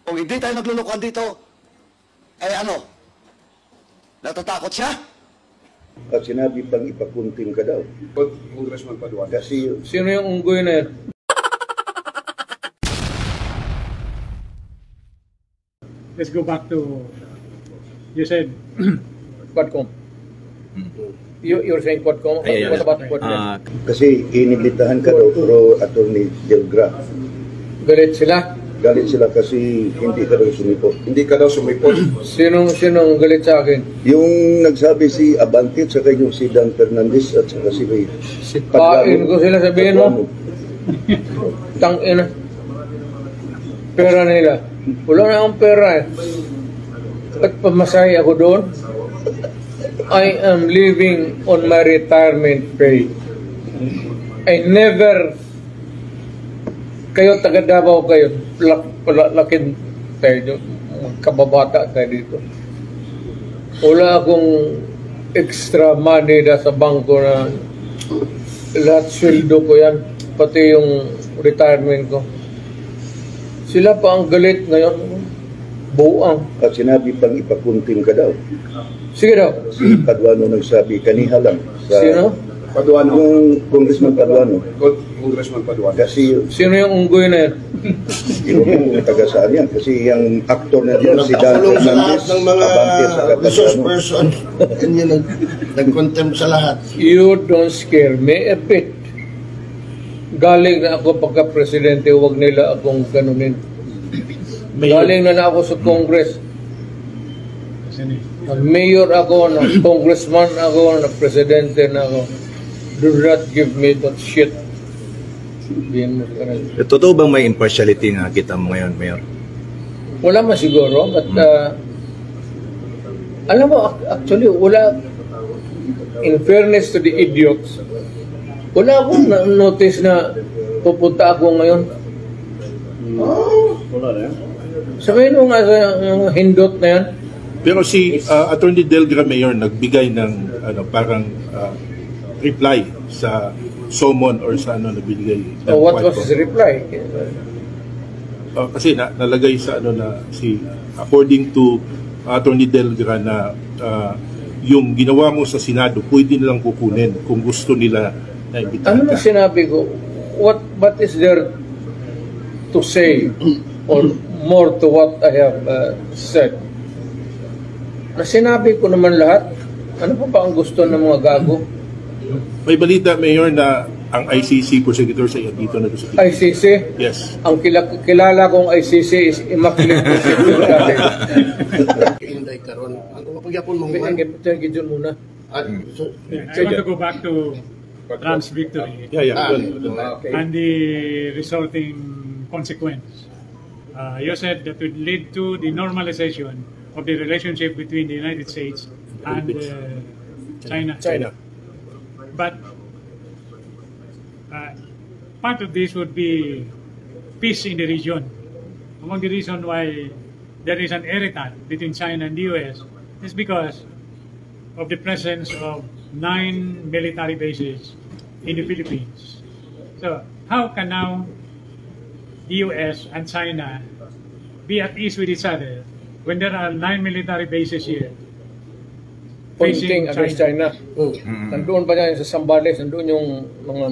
Kung hindi tayo naglulukuhan dito, eh ano? Natatakot siya? At sinabi pang ipakunting ka daw. Congressman Paduan. Kasi Sino yung unggoy na yan? Let's go back to, you said, Quadcom. You're saying Quadcom? What about Quadcom? kasi iniglitahan ka daw pero Attorney Delgra. Galit sila? Galit sila kasi hindi ka daw sumipot. Hindi ka daw sumipot. Sinong galit sa akin? Yung nagsabi si Abante at saka yung si Dan Fernandez at saka si Pain ko sila sabihin mo. Tangina. Pera nila. Wala na akong pera eh. At pamasahe ako doon. I am living on my retirement pay. I never, kayo taga Davao kayo, lakin tayo, kababata tayo dito. Wala akong extra money na sa bangko na lahat sweldo ko yan, pati yung retirement ko. Sila pa ang galit ngayon, buang. At sinabi pang ipakunting ka daw. Sige daw. Si Paduano nagsabi kaniha lang. Sa, Sino? Paduan. Yung Congressman Paduano. Congressman Paduan. Kasi Sino yung unggoy na yan? yung taga saan yan. Kasi yung actor na diyan si Dan Nagpakulong sa lahat Fernandez, ng mga Abante at saka resource Paduano. person. Yan yun, nag-contempt sa lahat. You don't scare me a bit. Galing na ako pagka-presidente, huwag nila akong ganunin. Galing na ako sa Congress. Nag-mayor ako, nag-congressman ako, nag-presidente na ako. Do not give me that shit. Sabihin mo sa kanila. Totoo bang may impartiality na kita mo ngayon, Mayor? Wala man siguro, but alam mo, actually, wala, in fairness to the idiots, wala akong notice na pupunta ako ngayon. Wala na yan. Sabihin mo nga sa hindot na yan. Pero si Attorney Delgra Mayor nagbigay ng parang reply sa summon or sa na binigay. What was his reply? Kasi nalagay sa na si according to Attorney Delgra na yung ginawa mo sa Senado pwede nilang kukunin kung gusto nila na imbitahan Ano na sinabi ko? What is there to say or more to what I have said? Na sinabi ko naman lahat. Ano pa ba ang gusto ng mga gago? May balita, Mayor, na ang ICC prosecutor sa dito na sa ICC? Yes. Ang kilala kong ICC is Immaculate Prosecutor. Inday karon. Ang pagyapon mo Ang gidyon muna. at I want to go back to Trump's victory Okay. and the resulting consequence. You said that would lead to the normalization of the relationship between the United States and China. But part of this would be peace in the region. Among the reason why there is an irritant between China and the US is because of the presence of 9 military bases in the Philippines. So how can now the US and China be at ease with each other when there are 9 military bases here Pointing against China. Nandoon pa yan sa Zambales, nandoon yung mga,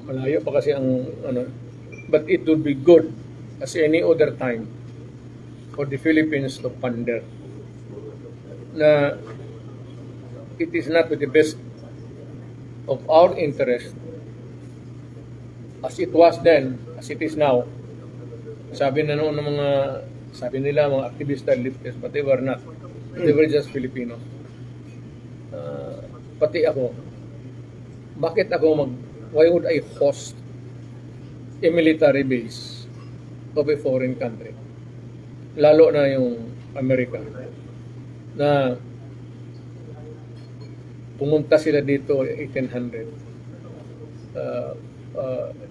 malayo pa kasi ang, but it would be good as any other time for the Philippines to ponder na it is not to the best of our interest as it was then, as it is now. Sabi na noon ng sabi nila mga aktivista, leftist, but they were not. They were just Filipino. Pati ako, why would I host a military base of a foreign country? Lalo na yung Amerika. Na pumunta sila dito 1800.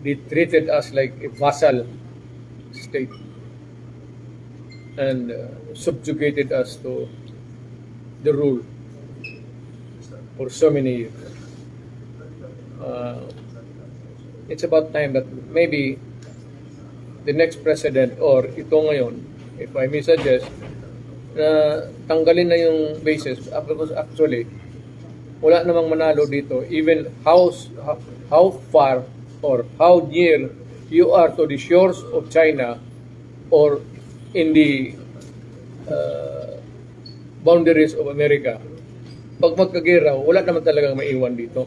They treated us like a vassal state and subjugated us to the rule for so many years. it's about time that maybe the next president or ito ngayon, if I may suggest, na tanggalin na yung basis. Because actually, wala namang manalo dito. Even how far or how near you are to the shores of China or in the boundaries of America. Pag magkagiraw, wala naman talagang maiwan dito.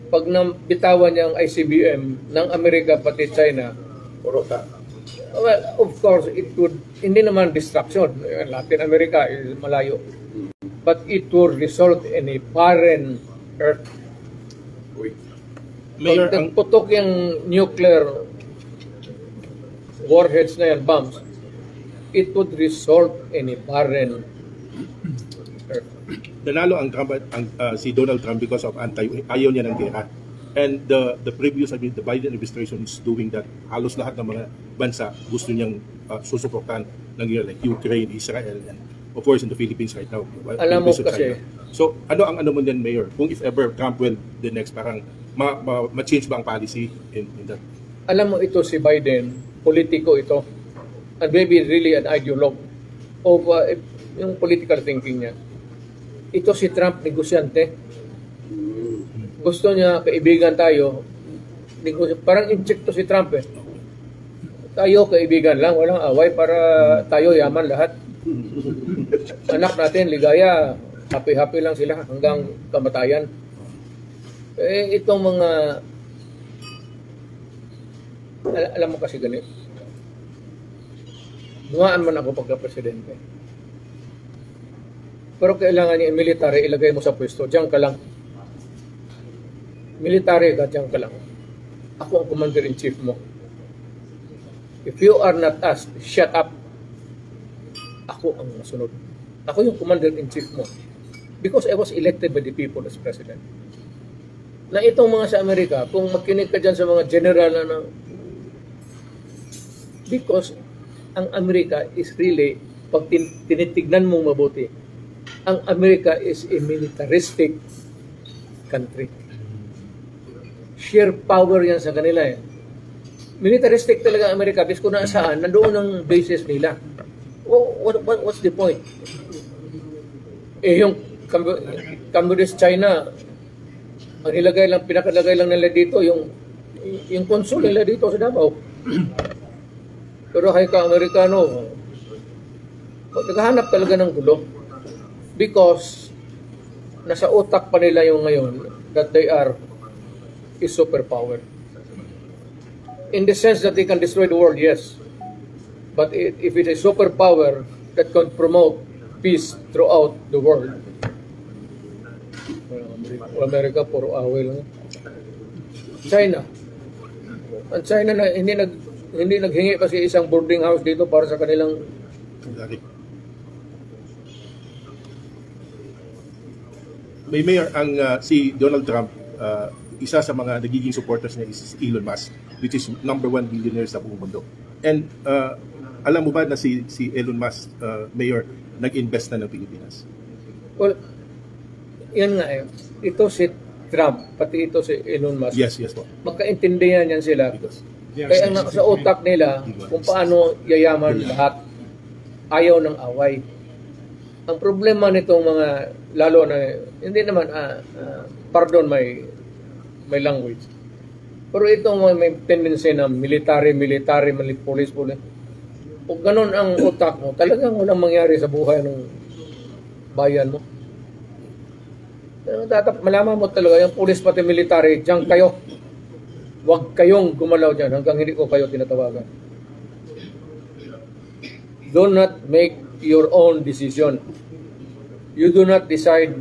Pag bitawan niya ang ICBM ng Amerika pati China, well, of course, it would, hindi naman destruction. Latin America is malayo. But it would result in a barren earth. Mayor, Pag nagputok yung nuclear warheads na yan, bombs, it would result in a barren earth. nanalo ang Trump, si Donald Trump because of ayaw niya ng gera. And the previous, the Biden administration is doing that. Halos lahat ng mga bansa gusto niyang susuportahan ng gera, like Ukraine, Israel, and of course in the Philippines right now. Alam mo kasi, so ano mo din, Mayor, kung if ever Trump will the next, parang ma-change ba ang policy in that? alam mo ito si Biden, politiko ito, and maybe really an ideologue of yung political thinking niya. Ito si Trump, negosyante. Gusto niya, kaibigan tayo. Parang incheck to si Trump eh. Tayo, kaibigan lang, walang away para tayo yaman lahat. Anak natin, ligaya, happy-happy lang sila hanggang kamatayan. Eh, itong mga, alam mo kasi ganito. Dumaan man ako pagka-presidente. Pero kailangan niya military, ilagay mo sa pwesto. Diyan ka lang. Military ka, diyan ka lang. Ako ang commander-in-chief mo. If you are not asked, shut up. Ako ang masunod. Ako yung commander-in-chief mo. Because I was elected by the people as president. Na itong mga sa Amerika, kung makinig ka dyan sa mga general na because ang Amerika is really, pag tinitignan mong mabuti, ang Amerika is a militaristic country. Sheer power yan sa kanila eh. Militaristic talaga ang Amerika. Bis kung nasaan, nandoon ang bases nila. What's the point? Eh yung Communist China, ang nilagay lang, pinakalagay lang nila dito, yung consul nila dito sa Davao. Pero hay ka Amerikano, naghahanap talaga ng gulo. Because nasa utak pa nila yung ngayon that they are a superpower. In the sense that they can destroy the world, yes. But if it's a superpower that can promote peace throughout the world, Amerika, puro away lang. China. Ang China na hindi naghingi kasi isang boarding house dito para sa kanilang May Mayor, ang si Donald Trump, isa sa mga nagiging supporters niya is Elon Musk, which is #1 billionaire sa buong mundo. And alam mo ba na si Elon Musk, Mayor, nag-invest na ng Pilipinas? Well, yan nga eh. Ito si Trump, pati ito si Elon Musk. Yes po. Magkaintindihan yan sila. Kaya ang sa utak nila, kung paano yayaman lahat, ayaw ng away. Ang problema nitong mga, lalo na, hindi naman, pardon my language. Pero itong may tendency na military, police. Kung ganun ang utak mo, talagang walang mangyari sa buhay ng bayan mo. Malaman mo talaga, yung police pati military, diyan kayo. Huwag kayong gumalaw dyan hanggang hindi ko kayo tinatawagan. Do not make your own decision. You do not decide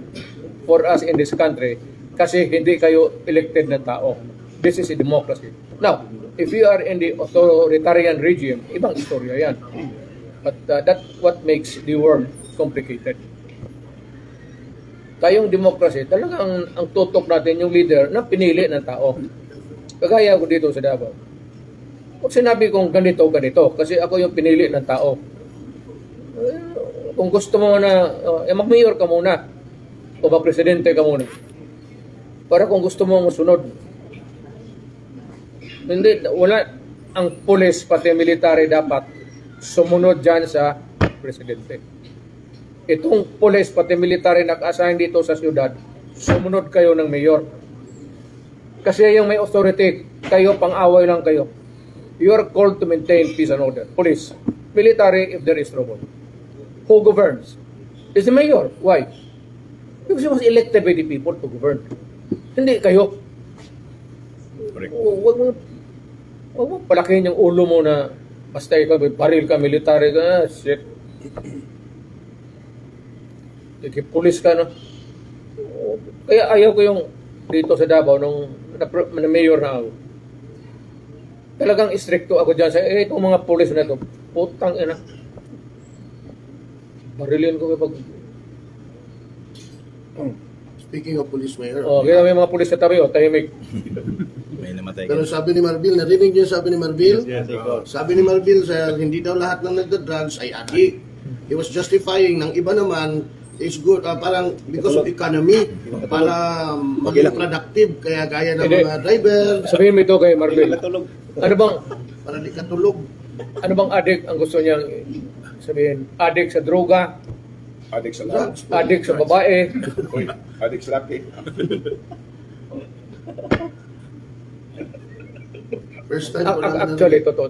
for us in this country kasi hindi kayo elected na tao. This is a democracy. Now, if you are in the authoritarian regime, ibang istorya yan. But that's what makes the world complicated. Tayong democracy, talagang ang tutok natin yung leader na pinili ng tao. Kagaya ko dito sa Davao. Kung sinabi kong ganito, kasi ako yung pinili ng tao. Kung gusto mo na, mag-mayor ka muna, o mag-presidente ka muna. Para kung gusto mo masunod. Hindi, wala. Ang pulis, pati military dapat sumunod dyan sa presidente. Itong pulis, pati military naka-assign dito sa syudad, sumunod kayo ng mayor. Kasi yung may authority, kayo, pang-away lang kayo. You are called to maintain peace and order. Police, military, if there is trouble. Who governs? Is the mayor. Why? Because he was elected by the people to govern. Hindi kayo. Huwag mo palakihin yung ulo mo na basta ikaw, baril ka, military ka, shit. Pulis ka, no? Kaya ayaw ko yung dito sa Davao nung na mayor na ako. Talagang istrikto ako dyan sa itong mga pulis na ito. Putang ina. Barilin ko kapag... Speaking of police mayor. Kaya may mga pulis sa tabi, tahimik. May namatay Pero sabi ni Marbil, narinig niyo sabi ni Marbil? Sabi ni Marbil, hindi daw lahat ng nagda-drugs ay adi. He was justifying ng iba naman is good, parang because of economy, para maging productive, kaya gaya ng mga driver. Sabihin mo ito kay Marbil. Ano bang... Para di katulog. Ano bang addict ang gusto niyang sabihin? Addict sa droga? Adik sa lahat. Addict sa babae? Uy, adik sa laki. First time ko lang Actually, totoo.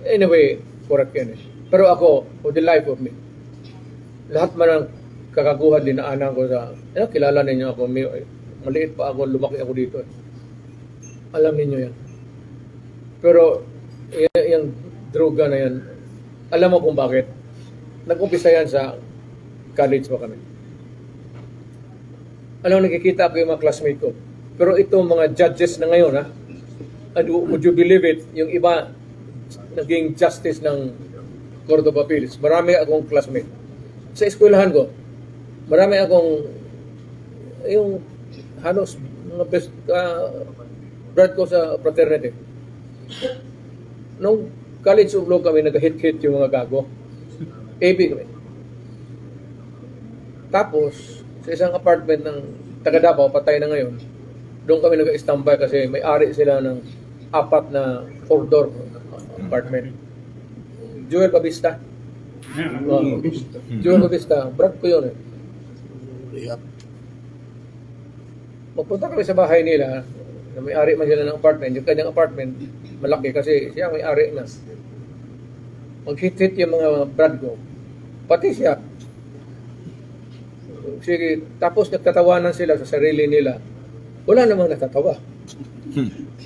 Anyway, correct yan eh. Pero ako, for the life of me, lahat man ang kakaguhan dinaanan ko sa, kilala ninyo ako, maliit pa ako, lumaki ako dito eh. Alam ninyo yan. Pero, yung droga na yan, alam mo kung bakit. Nag-umpisa yan sa college pa kami. Alam mo, nakikita ko yung mga classmate ko. Pero itong mga judges na ngayon, ha? And would you believe it, yung iba naging justice ng Court of Appeals. Marami akong classmate. Sa eskwelahan ko, marami akong yung halos mga best brad ko sa fraternity. Nung college of law kami, nag-hit-hit yung mga gago. AB kami. Tapos, sa isang apartment ng taga Davao, patay na ngayon, doon kami nag-standby kasi may-ari sila ng 4 na 4-door apartment. Joel Babista. Joel Babista. Brad ko yun eh. Magpunta kami sa bahay nila, na may-ari man sila ng apartment. Yung kanyang apartment, malaki kasi siya may-ari na. Mag-hit-hit yung mga brad ko. Pati siya. Sige, tapos nagtatawanan sila sa sarili nila. Wala namang natatawa.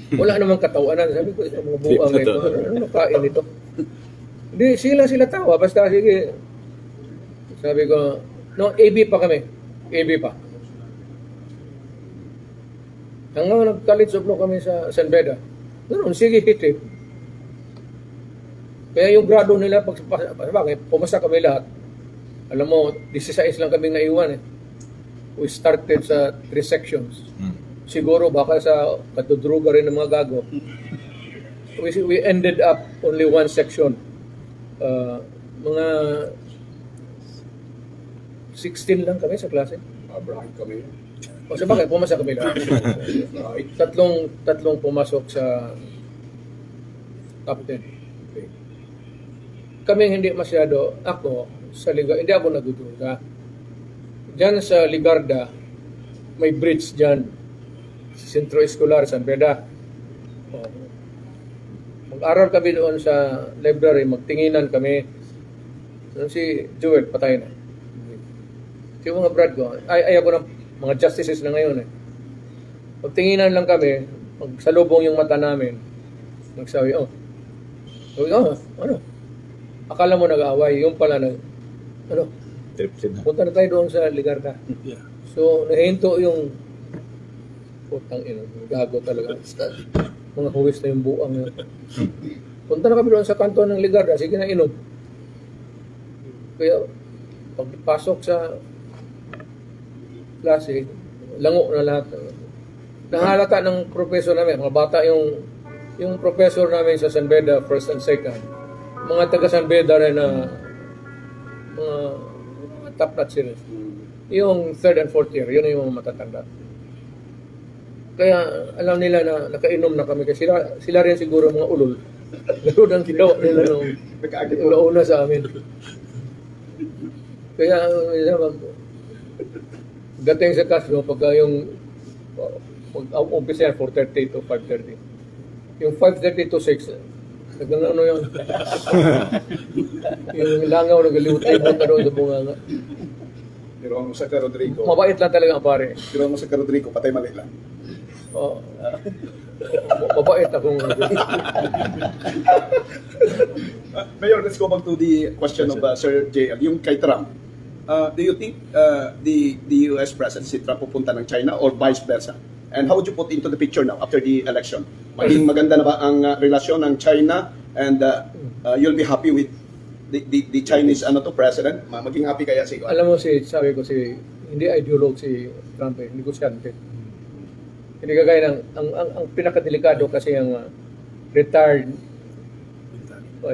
Wala namang katawanan. Sabi ko, mga buang ito. Ano nakain ito? Hindi, sila tawa. Basta sige. Sabi ko, no, AB pa kami. AB pa. Hanggang nag-college of law kami sa San Beda. Ganun, sige, hit. Kaya yung grado nila, pumasa kami lahat. Alam mo, 16 lang kaming naiwan eh. We started sa 3 sections. Siguro baka sa katudruga rin ng mga gago. We ended up only 1 section. Mga 16 lang kami sa klase. Abraham kami. O sa bakit, pumasa kami lahat. tatlong pumasok sa top 10. Kaming hindi masyado, ako, sa Ligarda, hindi ako nagdudruga. Diyan sa Ligarda, may bridge diyan. Sentro Escolar, San Beda. Mag-aral kami doon sa library, magtinginan kami. Si Joel, patay na. Yung mga brad ko, ayaw ko ng mga justices na ngayon eh. Magtinginan lang kami, magsalubong yung mata namin. Nagsabi, ano? Akala mo nag-aaway, yung pala punta na tayo doon sa Ligarda. So, nahinto yung putang ino, gago talaga. Mga huwis na yung buang yun. Punta na kami doon sa kanto ng Ligarda, sige na inom. Kaya, pagpasok sa klase, lango na lahat. Nahalata ng professor namin, mga bata yung professor namin sa San Beda, first and second. Mga taga San Beda rin na mga top notch sila. Yung third and fourth year, yun yung mga matatanda. Kaya alam nila na nakainom na kami kasi sila rin siguro mga ulol. Ganoon ang ginawa nila nung una sa amin. Kaya dating sa Castro, pagka yung mag-umpisa 4:30 to 5:30. Yung 5:30 to 6, hanggang ano yun? Yung langaw nagaliwot-ibot na doon sa bunganga. Pero ang sa ka Rodrigo, Mabait lang talaga ang pare. pero ang sa ka Rodrigo, patay mali lang. Oo. Mabait akong Mayor, let's go back to the question of Sir JL, yung kay Trump. Do you think the US President si Trump pupunta ng China or vice versa? And how would you put into the picture now after the election? Maging maganda na ba ang relasyon ng China and you'll be happy with the Chinese president? Maging happy kaya si alam mo sabi ko hindi ideolog si Trump negosyante. Hindi kagaya ng ang pinakadelikado kasi ang retired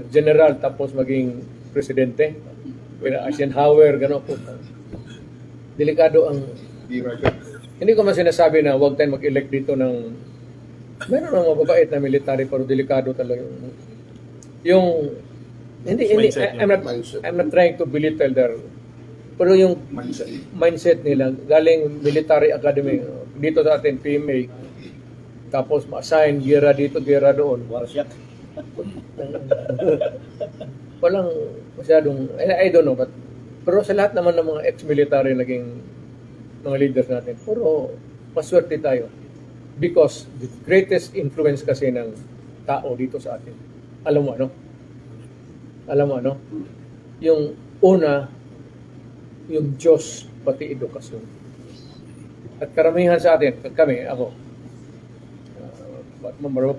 general tapos maging presidente. Eisenhower, gano'n po. Delikado ang... Hindi ko man sinasabi na huwag tayong mag-elect dito ng... Meron ng mababait na military pero delikado talaga yung... I'm not trying to belittle their... Pero yung mindset nila, galing military academy, dito sa atin, PMA, tapos ma-assign, gera dito, gera doon. Walang masyadong, I don't know, pero sa lahat naman ng mga ex-military naging mga leaders natin, pero maswerte tayo. Because the greatest influence kasi ng tao dito sa atin, alam mo ano? Yung una, yung Diyos, pati edukasyon. At karamihan sa atin, ako,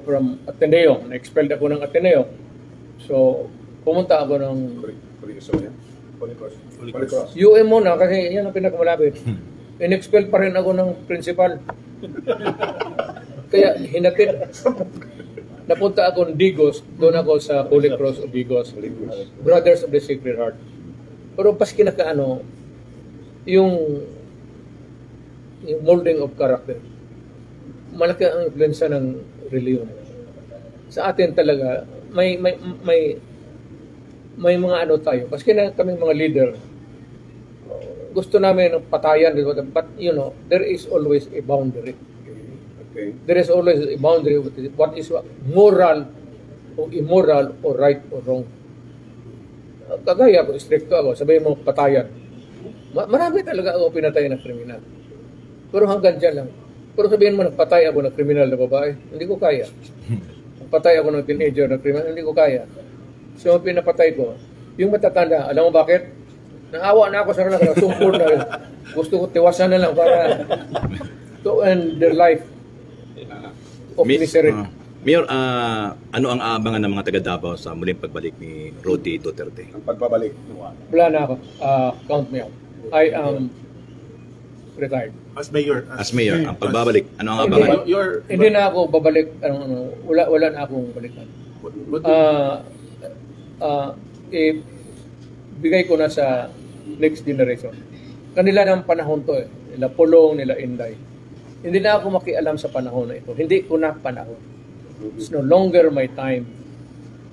from Ateneo, na-expelled ako ng Ateneo. So, pumunta ako ng UM muna kasi yan ang pinakamalapit. In-expel pa rin ako ng principal. Kaya hinatid. Napunta ako ng Digos, doon ako sa Holy Cross of Digos, Brothers of the Sacred Heart. Pero paski yung molding of character, malaki ang influensya ng reliyon. Sa atin talaga, may mga tayo. Kasi kami mga leader, gusto namin ng patayan, but there is always a boundary. Okay. There is always a boundary what is moral o immoral or right or wrong. Kagaya ako, stricto ako, sabihin mo patayan. Marami talaga ako pinatay na kriminal. Pero hanggang dyan lang. Pero sabihin mo nagpatay ako ng kriminal na babae, hindi ko kaya. Patay ako ng teenager na kriminal, hindi ko kaya. So, pinapatay ko. Yung matatanda, alam mo bakit? Naawa na ako sa kanila, sungkol na rin. Gusto ko tiwasan na lang para to end their life of misery. Mayor, ano ang aabangan ng mga taga-Davao sa muling pagbalik ni Rodi Duterte? Ang pagbabalik. Wala na ako. Count me out. I am retired. As mayor, ang pagbabalik, ano ang aabangan? Hindi na ako babalik. Wala na akong balikan. Bigay ko na sa next generation. Kanila ng panahon to nila Pulong, nila Inday. Hindi na ako makialam sa panahon na ito. Hindi ko na panahon. It's no longer my time.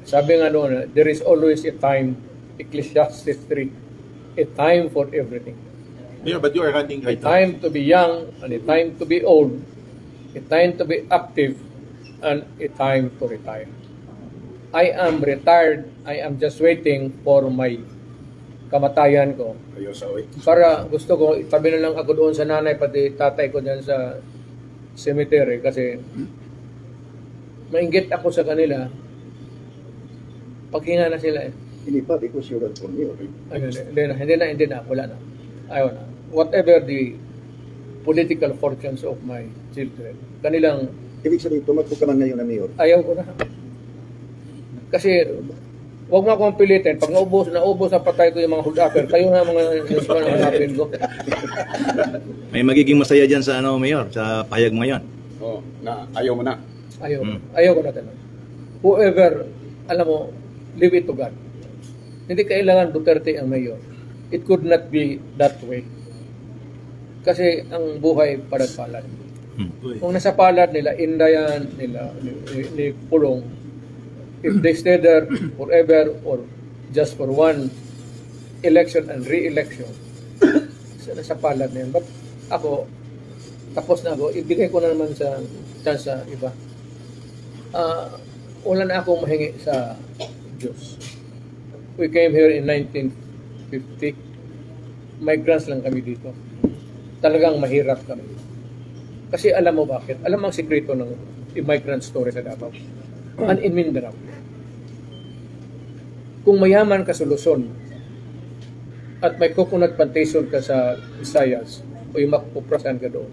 Sabi nga doon, there is always a time, Ecclesiastes 3, a time for everything. Mayor, but you are running A right now. time to be young and a time to be old, a time to be active and a time to retire. I am retired. I am just waiting for my kamatayan ko. Ayos, away. Para gusto ko, itabi na lang ako doon sa nanay, pati tatay ko dyan sa cemetery kasi mainggit ako sa kanila. Paghinga na sila eh. Hindi pa, because you're not from here. Hindi na, wala na. Ayaw na. Whatever the political fortunes of my children, kanilang Ibig sabihin, tumakbo ka man ngayon na mayor. ayaw ko na. Kasi, huwag mo akong pilitin. Pag naubos na patay ko yung mga hold-upper, kayo na mga naman ang hanapin ko. May magiging masaya dyan sa Mayor, sa pahayag mo ngayon. Oh, na ayaw mo na. Ayaw ko na talaga. Whoever, alam mo, leave it to God. Hindi kailangan Duterte ang mayor. It could not be that way. Kasi ang buhay paragpalan. Kung nasa palad nila, Indayan, ni Pulong, if they stay there forever or just for one election and re-election, nasa palad na yan. But ako, tapos na ako, ibigay ko na naman sa chance sa iba. Wala na akong mahingi sa Diyos. We came here in 1950. Migrants lang kami dito. Talagang mahirap kami. Kasi alam mo bakit? Alam ang sikreto ng immigrant story sa Davao. And in Mindanao. Kung mayaman ka sa Luzon at may coconut plantation ka sa Visayas o yung makukuprasan ka doon,